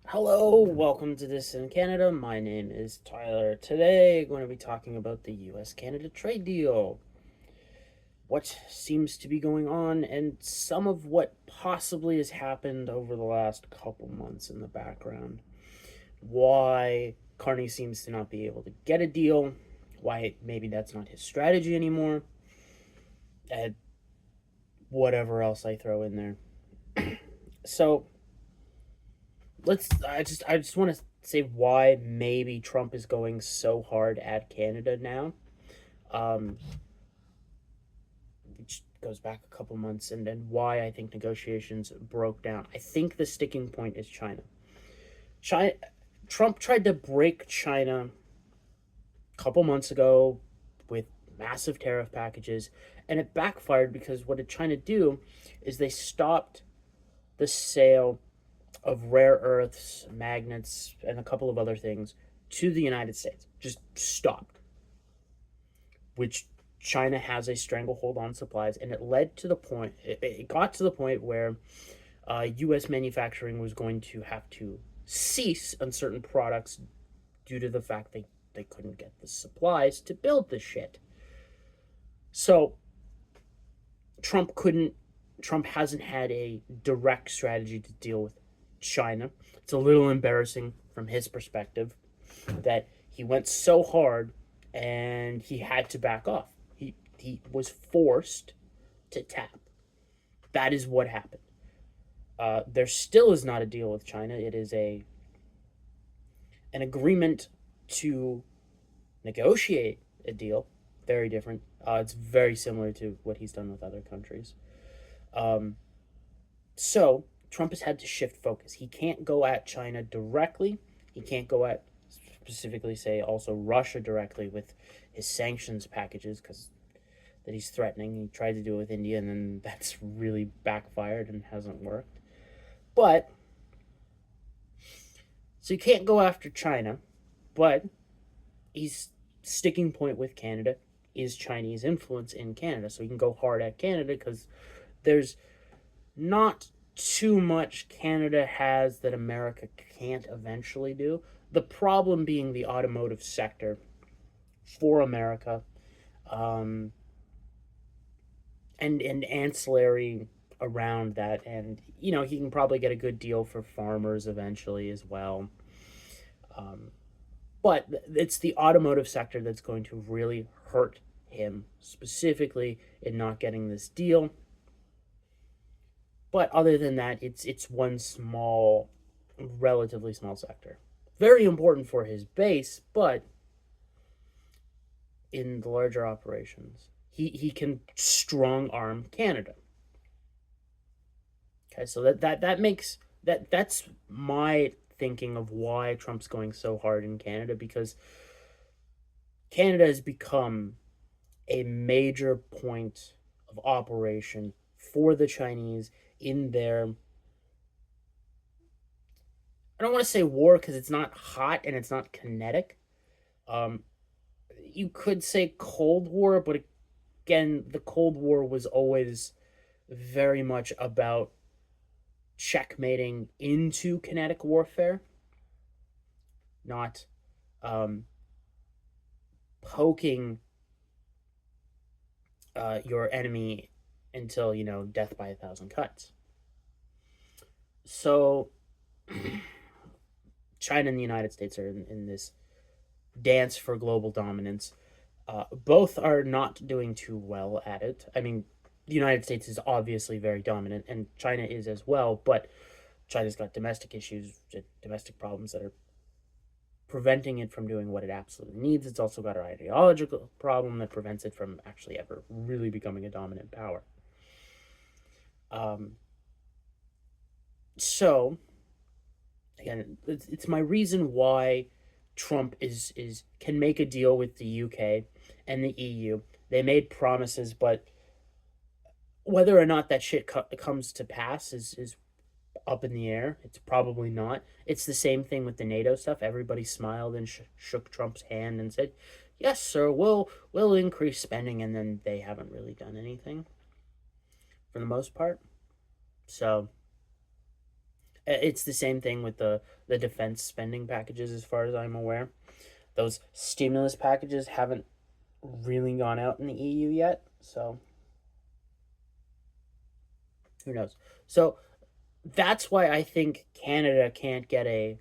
Hello, welcome to Dissident Canada. My name is Tyler. Today, I'm going to be talking about the US-Canada trade deal, what seems to be going on, and some of what possibly has happened over the last couple months in the background. Why Carney seems to not be able to get a deal, why maybe that's not his strategy anymore, and whatever else I throw in there. So, I just want to say why maybe Trump is going so hard at Canada now. Um, which goes back a couple months, and then why I think negotiations broke down. I think the sticking point is China. China Trump tried to break China a couple months ago with massive tariff packages, and it backfired because what did China do is they stopped the sale of rare earths, magnets, and a couple of other things to the United States. Just stopped, which China has a stranglehold on supplies, and it led to the point. It got to the point where U.S. manufacturing was going to have to cease on certain products due to the fact they couldn't get the supplies to build the shit. So Trump couldn't. Trump hasn't had a direct strategy to deal with China. It's a little embarrassing from his perspective that he went so hard and he had to back off. He was forced to tap. That is what happened. There still is not a deal with China. It is an agreement to negotiate a deal. Very different. It's very similar to what he's done with other countries. Um, so Trump has had to shift focus. He can't go at China directly. He can't go at specifically say also Russia directly with his sanctions packages because that he's threatening. He tried to do it with India, and then that's really backfired and hasn't worked. But so you can't go after China, but he's sticking point with Canada is Chinese influence in Canada. So he can go hard at Canada because there's not too much Canada has that America can't eventually do. The problem being the automotive sector for America, um, and ancillary around that, and he can probably get a good deal for farmers eventually as well. Um, but it's the automotive sector that's going to really hurt him specifically in not getting this deal. But other than that, it's one small, relatively small sector. Very important for his base, but in the larger operations, he can strong arm Canada. Okay, so that makes that's my thinking of why Trump's going so hard in Canada because Canada has become a major point of operation for the Chinese in their, I don't want to say war because it's not hot and it's not kinetic. Um, you could say Cold War, but again, the Cold War was always very much about checkmating into kinetic warfare, not um, poking your enemy until death by a thousand cuts. So China and the United States are in this dance for global dominance. Both are not doing too well at it. I mean, the United States is obviously very dominant, and China is as well, but China's got domestic issues, domestic problems that are preventing it from doing what it absolutely needs. It's also got an ideological problem that prevents it from actually ever really becoming a dominant power. Um, so, again, it's my reason why Trump is can make a deal with the UK and the EU. They made promises, but whether or not that shit comes to pass is up in the air. It's probably not. It's the same thing with the NATO stuff. Everybody smiled and shook Trump's hand and said, "Yes, sir, we'll increase spending," and then they haven't really done anything for the most part. So It's the same thing with the defense spending packages, as far as I'm aware. Those stimulus packages haven't really gone out in the EU yet, so who knows? So that's why I think Canada can't get a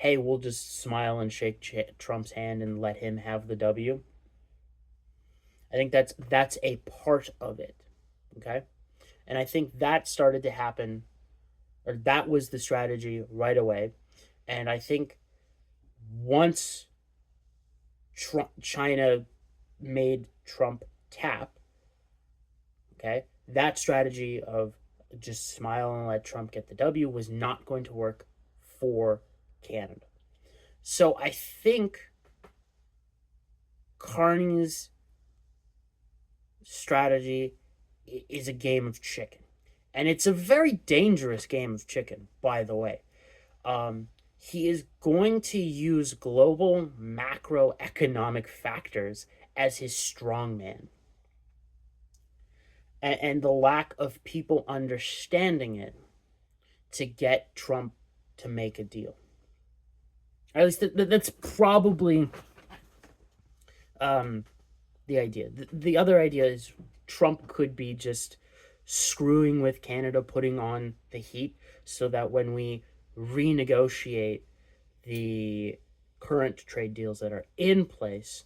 hey, we'll just smile and shake Trump's hand and let him have the W. I think that's a part of it, okay? And I think that started to happen, or that was the strategy right away. And I think once China made Trump tap, okay, that strategy of just smile and let Trump get the W was not going to work for Canada. So I think Carney's strategy is a game of chicken. And it's a very dangerous game of chicken, by the way. He is going to use global macroeconomic factors as his strongman. And the lack of people understanding it to get Trump to make a deal. At least that's probably the idea. The other idea is Trump could be just screwing with Canada, putting on the heat, so that when we renegotiate the current trade deals that are in place,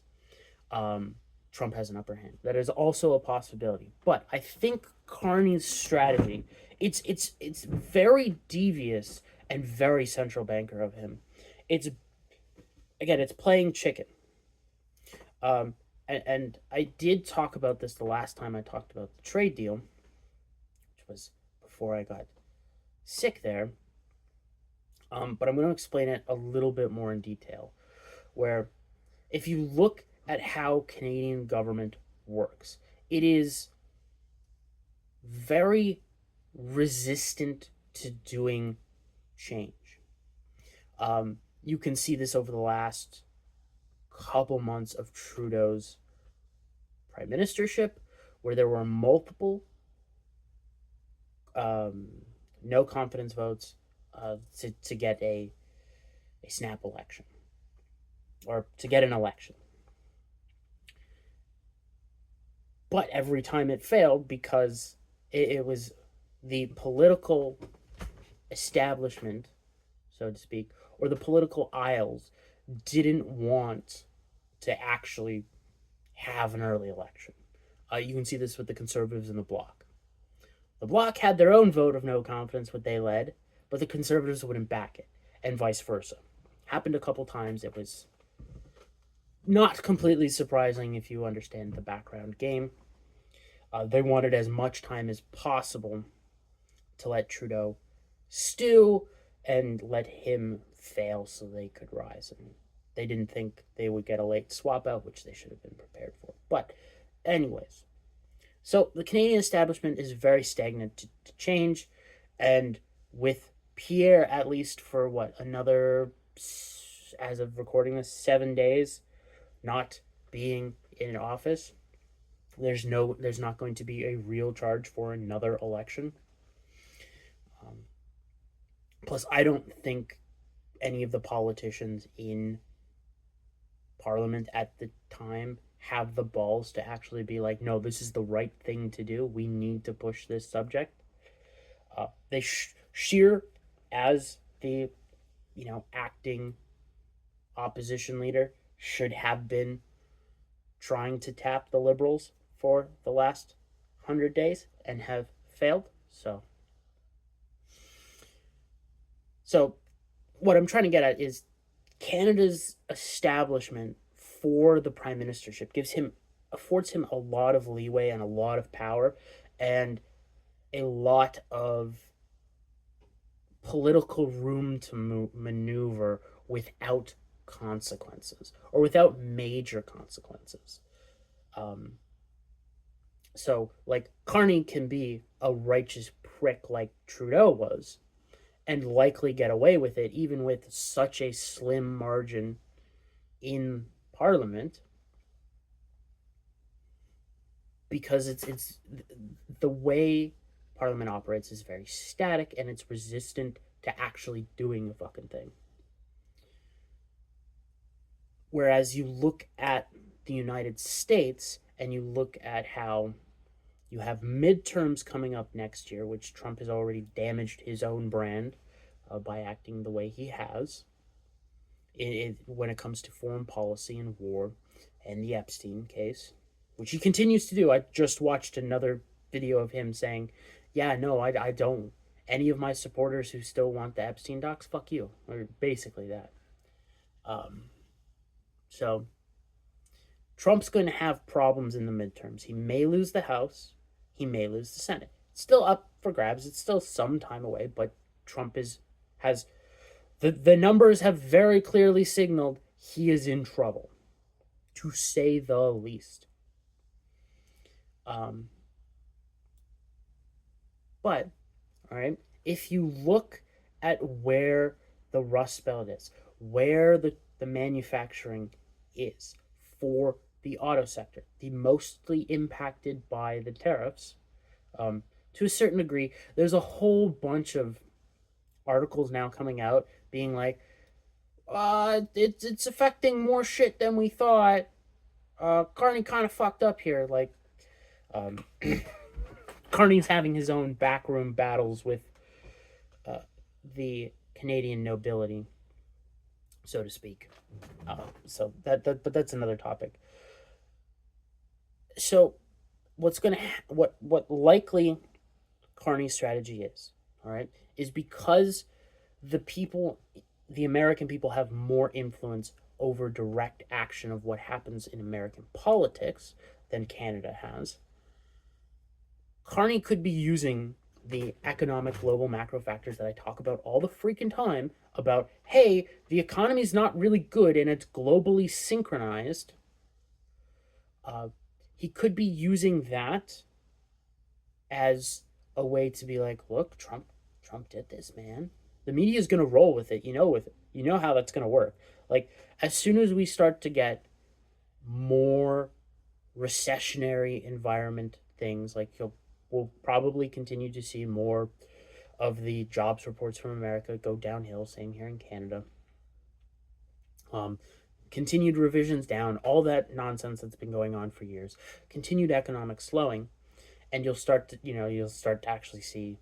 Trump has an upper hand. That is also a possibility. But I think Carney's strategy, it's very devious and very central banker of him. It's playing chicken. And I did talk about this the last time I talked about the trade deal, which was before I got sick there. But I'm going to explain it a little bit more in detail. Where if you look at how Canadian government works, it is very resistant to doing change. You can see this over the last couple months of Trudeau's prime ministership, where there were multiple no confidence votes to get a snap election, or to get an election. But every time it failed because it was the political establishment, so to speak, or the political aisles didn't want to actually have an early election. You can see this with the Conservatives and the Bloc. The Bloc had their own vote of no confidence, what they led, but the Conservatives wouldn't back it, and vice versa. Happened a couple times. It was not completely surprising if you understand the background game. They wanted as much time as possible to let Trudeau stew and let him fail so they could rise. And they didn't think they would get a late swap out, which they should have been prepared for. But anyways, so the Canadian establishment is very stagnant to change. And with Pierre, at least for another, as of recording this, 7 days not being in office, there's not going to be a real charge for another election. Plus, I don't think any of the politicians in Parliament at the time have the balls to actually be like, no, this is the right thing to do. We need to push this subject. Scheer, as the acting opposition leader, should have been trying to tap the Liberals for the last 100 days and have failed. So what I'm trying to get at is Canada's establishment for the prime ministership affords him a lot of leeway and a lot of power and a lot of political room to maneuver without consequences, or without major consequences. So, like, Carney can be a righteous prick like Trudeau was, and likely get away with it, even with such a slim margin in Parliament, because it's the way Parliament operates is very static, and it's resistant to actually doing the fucking thing. Whereas you look at the United States and you look at how you have midterms coming up next year, which Trump has already damaged his own brand by acting the way he has when it comes to foreign policy and war and the Epstein case, which he continues to do. I just watched another video of him saying, yeah, no, I don't. Any of my supporters who still want the Epstein docs, fuck you. Or basically that. So Trump's going to have problems in the midterms. He may lose the House. He may lose the Senate. It's still up for grabs. It's still some time away, but Trump has the numbers have very clearly signaled he is in trouble, to say the least. But, all right, if you look at where the Rust Belt is, where the manufacturing is for the auto sector, the mostly impacted by the tariffs, to a certain degree, there's a whole bunch of articles now coming out being like, it's affecting more shit than we thought. Carney kind of fucked up here. Like, Carney's having his own backroom battles with the Canadian nobility, so to speak. So but that's another topic. So, what likely Carney's strategy is, all right, is because the American people have more influence over direct action of what happens in American politics than Canada has. Carney could be using the economic global macro factors that I talk about all the freaking time about, hey, the economy's not really good and it's globally synchronized. He could be using that as a way to be like, look, Trump did this, man. The media is going to roll with it, with it. You know how that's going to work. Like, as soon as we start to get more recessionary environment things, like we'll probably continue to see more of the jobs reports from America go downhill, same here in Canada. Continued revisions down, all that nonsense that's been going on for years, continued economic slowing, and you'll start to actually see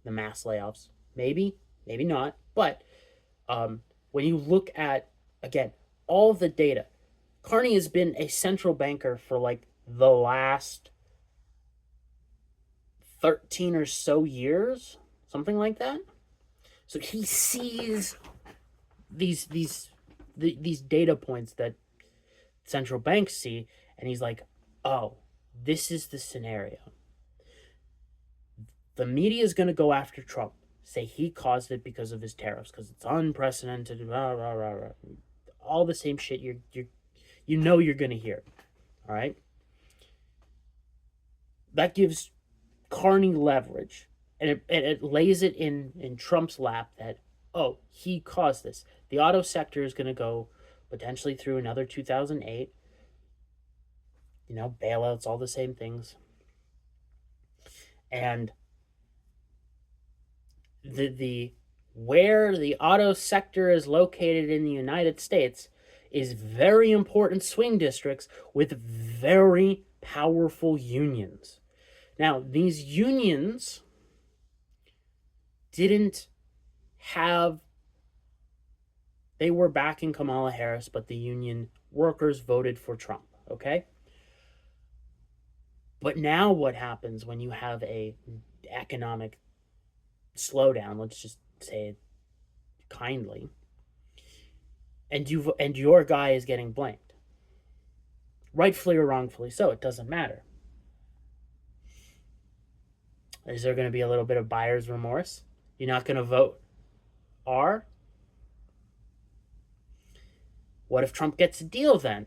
the mass layoffs. Maybe not, but when you look at, again, all the data, Carney has been a central banker for like the last 13 or so years, something like that. So he sees these data points that central banks see, and he's like, oh, this is the scenario. The media is going to go after Trump, say he caused it because of his tariffs, because it's unprecedented, rah, rah, rah, rah. All the same shit you're going to hear, all right? That gives Carney leverage, and it lays it in Trump's lap that, oh, he caused this. The auto sector is going to go potentially through another 2008. Bailouts, all the same things. And the where the auto sector is located in the United States is very important swing districts with very powerful unions. Now, these unions they were backing Kamala Harris, but the union workers voted for Trump, okay? But now what happens when you have a economic slowdown, let's just say it kindly, and your guy is getting blamed? Rightfully or wrongfully so, it doesn't matter. Is there going to be a little bit of buyer's remorse? You're not going to vote R? What if Trump gets a deal then?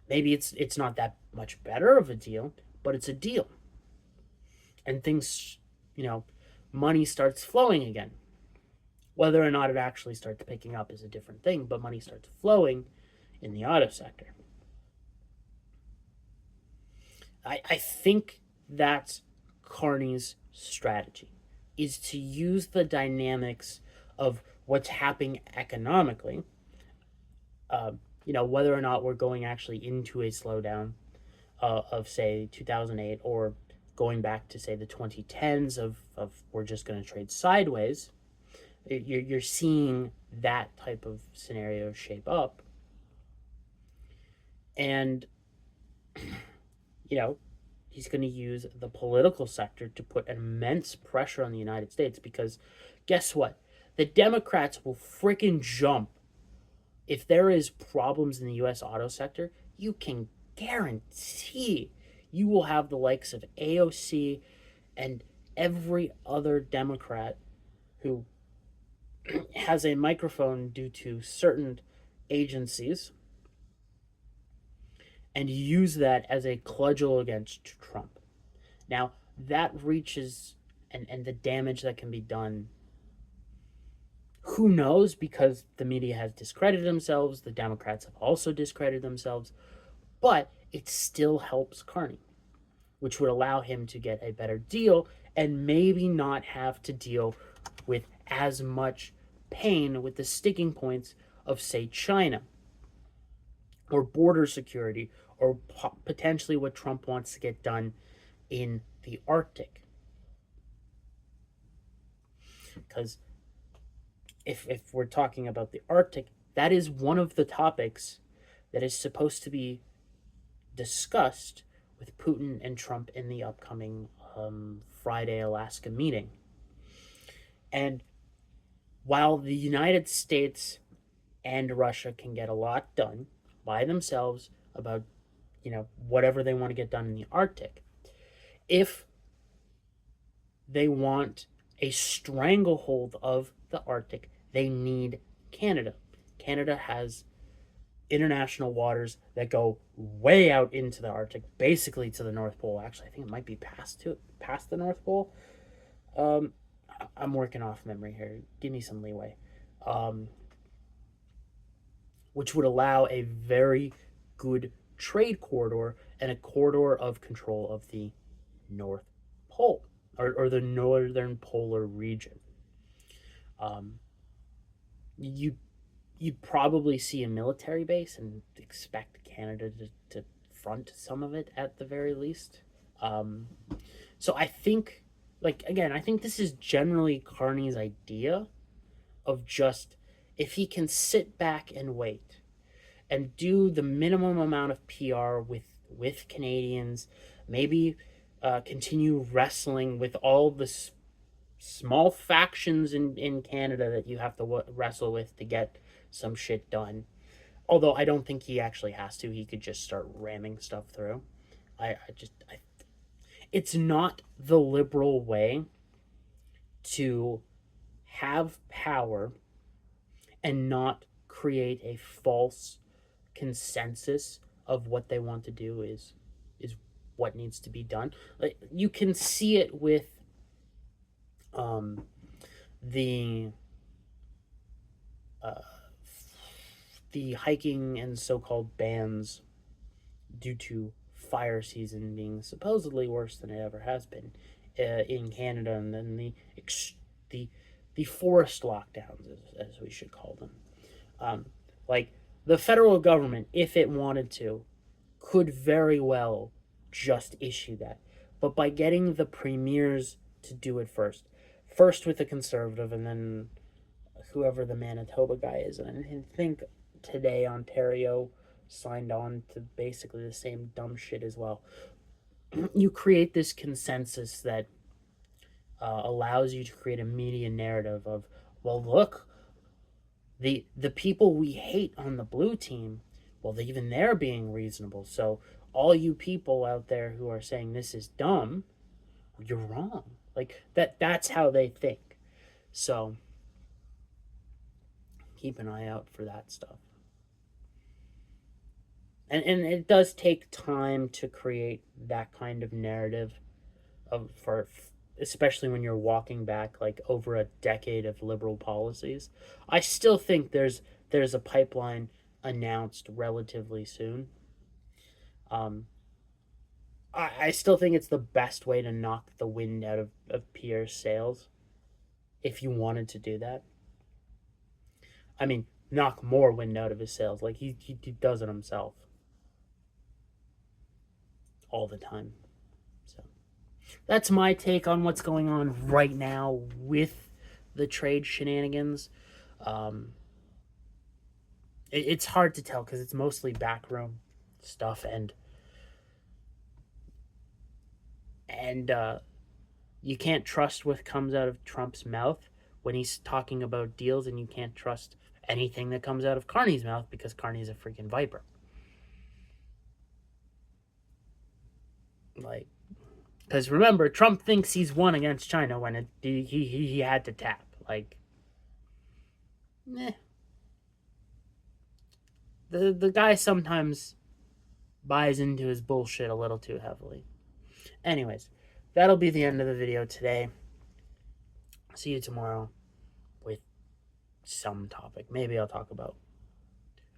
Maybe it's not that much better of a deal, but it's a deal. And things, money starts flowing again. Whether or not it actually starts picking up is a different thing, but money starts flowing in the auto sector. I think that's Carney's strategy, is to use the dynamics of what's happening economically, whether or not we're going actually into a slowdown of say 2008, or going back to say the 2010s of we're just going to trade sideways. You're seeing that type of scenario shape up. And he's going to use the political sector to put immense pressure on the United States, because guess what? The Democrats will freaking jump. If there is problems in the U.S. auto sector, you can guarantee you will have the likes of AOC and every other Democrat who has a microphone due to certain agencies and use that as a cudgel against Trump. Now, that reaches and the damage that can be done, who knows, because the media has discredited themselves, the Democrats have also discredited themselves, but it still helps Carney, which would allow him to get a better deal and maybe not have to deal with as much pain with the sticking points of, say, China or border security, or potentially what Trump wants to get done in the Arctic. Because if we're talking about the Arctic, that is one of the topics that is supposed to be discussed with Putin and Trump in the upcoming Friday Alaska meeting. And while the United States and Russia can get a lot done by themselves about whatever they want to get done in the Arctic, if they want a stranglehold of the Arctic, they need Canada. Canada has international waters that go way out into the Arctic, basically to the North Pole. Actually, I think it might be past the North Pole. I'm working off memory here. Give me some leeway. Which would allow a very good trade corridor and a corridor of control of the North Pole, or the northern polar region. You'd probably see a military base and expect Canada to front some of it at the very least. So I think, I think this is generally Carney's idea of just, if he can sit back and wait and do the minimum amount of PR with Canadians, maybe continue wrestling with all the small factions in Canada that you have to wrestle with to get some shit done. Although I don't think he actually has to. He could just start ramming stuff through. It's not the liberal way to have power and not create a false consensus of what they want to do is what needs to be done. Like, you can see it with the hiking and so-called bans due to fire season being supposedly worse than it ever has been in Canada, and then the forest lockdowns, as we should call them. The federal government, if it wanted to, could very well just issue that. But by getting the premiers to do it first with the Conservative, and then whoever the Manitoba guy is, and I think today Ontario signed on to basically the same dumb shit as well. You create this consensus that allows you to create a media narrative of, well, look, the people we hate on the blue team, well, even they're being reasonable. So all you people out there who are saying this is dumb, you're wrong. That's how they think. So keep an eye out for that stuff. And it does take time to create that kind of narrative especially when you're walking back over a decade of liberal policies. I still think there's a pipeline announced relatively soon. I still think it's the best way to knock the wind out of Pierre's sails, if you wanted to do that. I mean, knock more wind out of his sails. Like, he does it himself all the time. So that's my take on what's going on right now with the trade shenanigans. It's hard to tell because it's mostly backroom stuff, and you can't trust what comes out of Trump's mouth when he's talking about deals, and you can't trust anything that comes out of Carney's mouth because Carney's a freaking viper. Like, because remember, Trump thinks he's won against China when he had to tap. Like, the guy sometimes buys into his bullshit a little too heavily. Anyways, that'll be the end of the video today. See you tomorrow with some topic. Maybe I'll talk about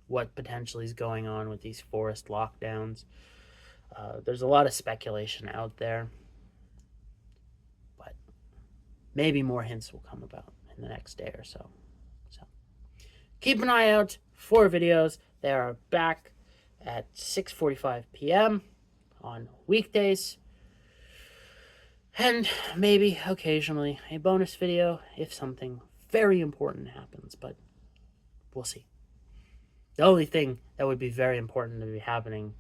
what potentially is going on with these forest lockdowns. There's a lot of speculation out there, but maybe more hints will come about in the next day or so. So keep an eye out for videos. They are back at 6:45 p.m. on weekdays. And maybe occasionally a bonus video if something very important happens, but we'll see. The only thing that would be very important to be happening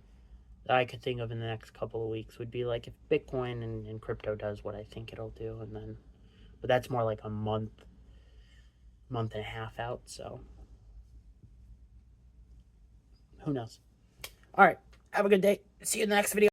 that I could think of in the next couple of weeks would be like if Bitcoin and crypto does what I think it'll do, and then, but that's more like a month and a half out, so who knows. All right, have a good day. See you in the next video.